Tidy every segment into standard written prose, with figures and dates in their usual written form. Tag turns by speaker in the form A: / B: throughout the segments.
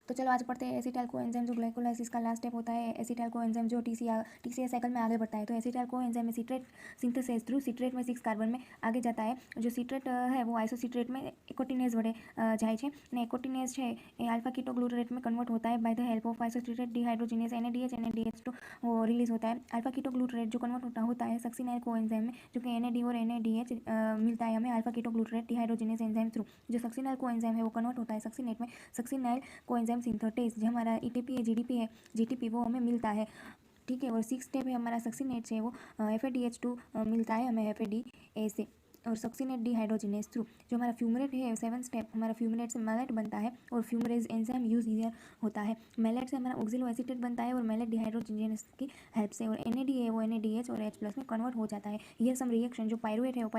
A: तो चलो आज पढ़ते हैं एसिटाइल कोएंजाइम जो ग्लाइकोलाइसिस का लास्ट स्टेप होता है। एसिटाइल कोएंजाइम जो टीसीएस साइकिल में आगे बढ़ता है। तो एसिटाइल कोएंजाइम में सिट्रेट सिंथेसिस थ्रू सिट्रेट में 6 कार्बन में आगे जाता है। जो सिट्रेट है वो आइसोसिट्रेट में एकोटिनेज वडे જાય છે અને એકોટિનેજ છે એ આલ્ફા कीटोग्लूटरेट में कन्वर्ट होता है by the help of isocitrate dehydrogenase NADH वो रिलीज होता है। अल्फा कीटोग्लूटरेट जो कन्वर्ट होता है सक्सिनाइल कोएंजाइम में, जो कि NAD और NADH मिलता है हमें alpha ketoglutarate dehydrogenase enzyme through. जो सक्सिनाइल कोएंजाइम है वो कन्वर्ट होता है सक्सिनेट में। सक्सिनाइल कोएंजाइम सिंथेटेज जो हमारा ETP है GTP वो हमें मिलता है, ठीक है। और 6 स्टेप है हमारा सक्सिनेट से वो FADH2 मिलता है हमें FADA से और सक्सिनेट डिहाइड्रोजिनेज थ्रू। जो हमारा फ्यूमरेट है 7 स्टेप हमारा फ्यूमरेट से मैलेट बनता है और फ्यूमरेज एंजाइम यूज ईयर होता है। मैलेट से हमारा ऑक्सिलो एसीटेट बनता है और मैलेट डिहाइड्रोजिनेज की हेल्प से। और NAD है वो NADH और H+ में कन्वर्ट हो जाता है। ये सम रिएक्शन जो पायरुवेट है वो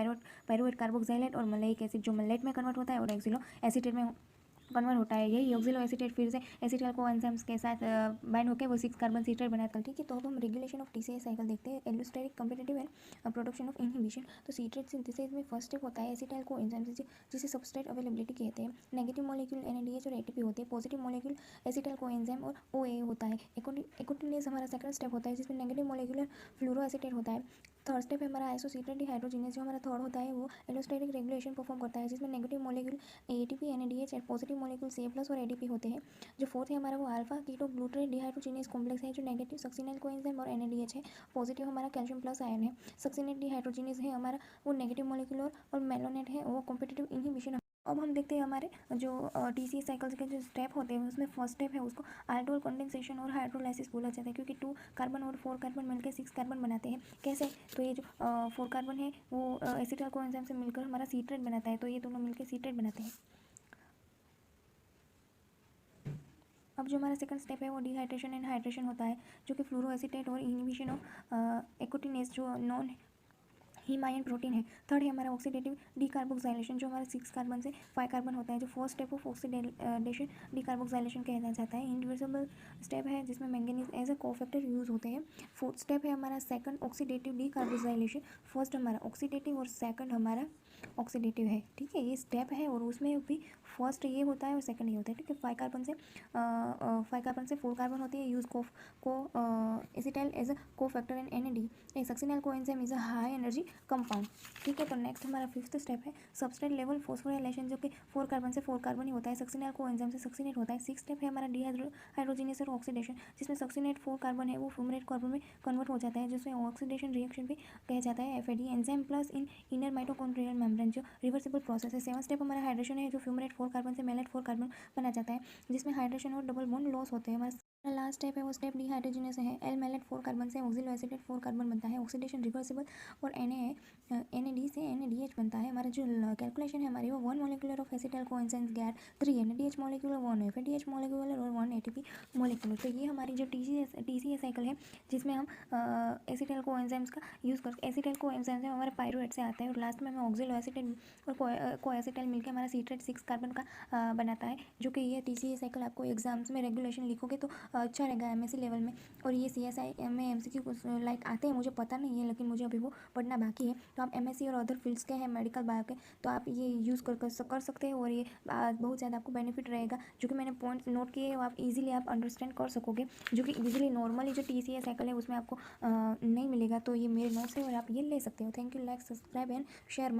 A: पायरुवेट कार्बोक्सिलेट और मलेइक एसिड जो मलेट में कन्वर्ट होता है और ऑक्सिलो एसीटेट में कन्वर्ट होता है। यही ऑक्सिलो एसीटेट फिर से एसिटाइल कोएंजाइम्स के साथ बाइंड होकर वो 6 कार्बन सिट्रेट बनाता है, ठीक है। तो अब हम रेगुलेशन ऑफ TCA साइकिल देखते हैं। Allosteric competitive and production of inhibition. तो सिट्रेट सिंथेसिस में फर्स्ट स्टेप होता है एसिटाइल कोएंजाइम्स जिसे सबस्ट्रेट अवेलेबिलिटी कहते हैं। नेगेटिव मॉलिक्यूल NADH और ATP होते हैं। पॉजिटिव मॉलिक्यूल एसिटाइल कोएंजाइम और OA होता है। एकोटिनेज हमारा सेकंड स्टेप होता है जिसमें नेगेटिव मॉलिक्यूलर फ्लोरोएसिटेट होता है। थर्ड स्टेप है हमारा आइसोसिट्रेट डिहाइड्रोजिनेज जो हमारा थर्ड होता है वो एलोस्टेरिक रेगुलेशन परफॉर्म करता है जिसमें नेगेटिव मॉलिक्यूल ATP NADH और पॉजिटिव मॉलिक्यूल CA+ और ADP होते हैं। जो फोर्थ है हमारा वो अल्फा कीटोग्लूटरेट डिहाइड्रोजिनेज कॉम्प्लेक्स है जो नेगेटिव सक्सिनाइल कोएंजाइम और NADH है। पॉजिटिव हमारा कैल्शियम प्लस आयन है। सक्सिनेट डिहाइड्रोजिनेज है हमारा वो नेगेटिव मॉलिक्यूलर और मेलोनेट है वो कॉम्पिटिटिव इनहिबिशन। अब हम देखते हैं हमारे जो TCA साइकिल्स के जो स्टेप होते हैं उसमें फर्स्ट स्टेप है उसको aldol कंडेंसेशन और हाइड्रोलाइसिस बोला जाता है क्योंकि 2 कार्बन और 4 कार्बन मिलकर 6 कार्बन बनाते हैं। कैसे? तो ये जो 4 कार्बन है वो एसिटाइल कोएंजाइम से मिलकर हमारा सिट्रेट बनाता है, तो ये दोनों मिलकर सिट्रेट बनाते हैं। अब जो हमारा सेकंड स्टेप है वो डिहाइड्रेशन एंड हाइड्रेशन होता है जो कि फ्लोरोएसिटेट और इनहिबिशन ऑफ एकोटिनेज जो नॉन हीमायन प्रोटीन है। थर्ड है हमारा ऑक्सीडेटिव डीकार्बोक्सिलेशन जो हमारा 6 कार्बन से 5 कार्बन होता है। जो fourth step of oxidation decarboxylation कहना जाता है। इंडिविजुअल स्टेप है जिसमें manganese as a cofactor use होते हैं। फोर्थ स्टेप है हमारा सेकंड ऑक्सीडेटिव डीकार्बोक्सिलेशन। फर्स्ट हमारा ऑक्सीडेटिव और सेकंड हमारा ऑक्सीडेटिव है, ठीक है। ये स्टेप है और उसमें भी फर्स्ट ये होता है और सेकंड ये होता है, ठीक है। 5 कार्बन से 4 कार्बन होती है। यूज को acetyl as a cofactor in NAD। Succinyl coenzyme is a high energy compound, ठीक है। तो नेक्स्ट हमारा फिफ्थ स्टेप है सबस्ट्रेट लेवल फॉस्फोराइलेशन जो कि 4 कार्बन से 4 कार्बन ही होता है। सक्सिनाइल कोएंजाइम से सक्सिनेट होता है। 6 स्टेप है हमारा डिहाइड्रोजिनेस और ऑक्सीडेशन जिसमें सक्सिनेट 4 कार्बन है वो फ्यूमरेट कार्बन में कन्वर्ट हो जाता है जिसमें ऑक्सीडेशन रिएक्शन भी कहा जाता है FAD एंजाइम प्लस इन इनर माइटोकॉन्ड्रियल मेम्ब्रेन जो रिवर्सिबल प्रोसेस है। 7 स्टेप हमारा हाइड्रेशन है जो फ्यूमरेट 4 कार्बन से मेलेट 4 कार्बन बना जाता है जिसमें हाइड्रेशन और डबल बॉन्ड लॉस होते हैं। हमारा लास्ट स्टेप है वो स्टेप डिहाइड्रोजिनेस है। L मेलेट 4 कार्बन से ऑक्सिलो एसिटेट 4 कार्बन बनता है। ऑक्सीडेशन रिवर्सिबल और NAD से NADH बनता है। हमारा जो कैलकुलेशन है हमारी वो 1 molecular of acetyl coenzymes get 3 NADH molecular 1 FADH molecular और 1 ATP मोलिकुलर। तो ये हमारी जो TCA साइकिल है जिसमें हम एसिटाइल कोएंजाइम्स का यूज़ कर एसिटाइल कोएंजाइम्स हमारे पायरुवेट से आता है और लास्ट में हमें ऑक्सिलो एसिटेट और कोएसिटाइल मिलकर हमारा सिट्रेट 6 कार्बन का बनाता है। जो कि ये TCA साइकिल आपको एग्जाम्स में रेगुलेशन लिखोगे तो अच्छा रहेगा MSc लेवल में। और ये CSI में MCQ कुछ लाइक आते हैं, मुझे पता नहीं है लेकिन मुझे अभी वो पढ़ना बाकी है। तो आप MSc और अदर फील्ड्स के हैं मेडिकल बायो के तो आप ये यूज़ कर सकते हैं और ये बहुत ज़्यादा आपको बेनिफिट रहेगा। जो कि मैंने पॉइंट्स नोट किए आप इजीली आप अंडरस्टैंड कर सकोगे जो कि इजीली नॉर्मली जो TCA साइकिल है उसमें आपको नहीं मिलेगा। तो ये मेरे नोट्स है और आप ये ले सकते हो। Thank you, like subscribe and share.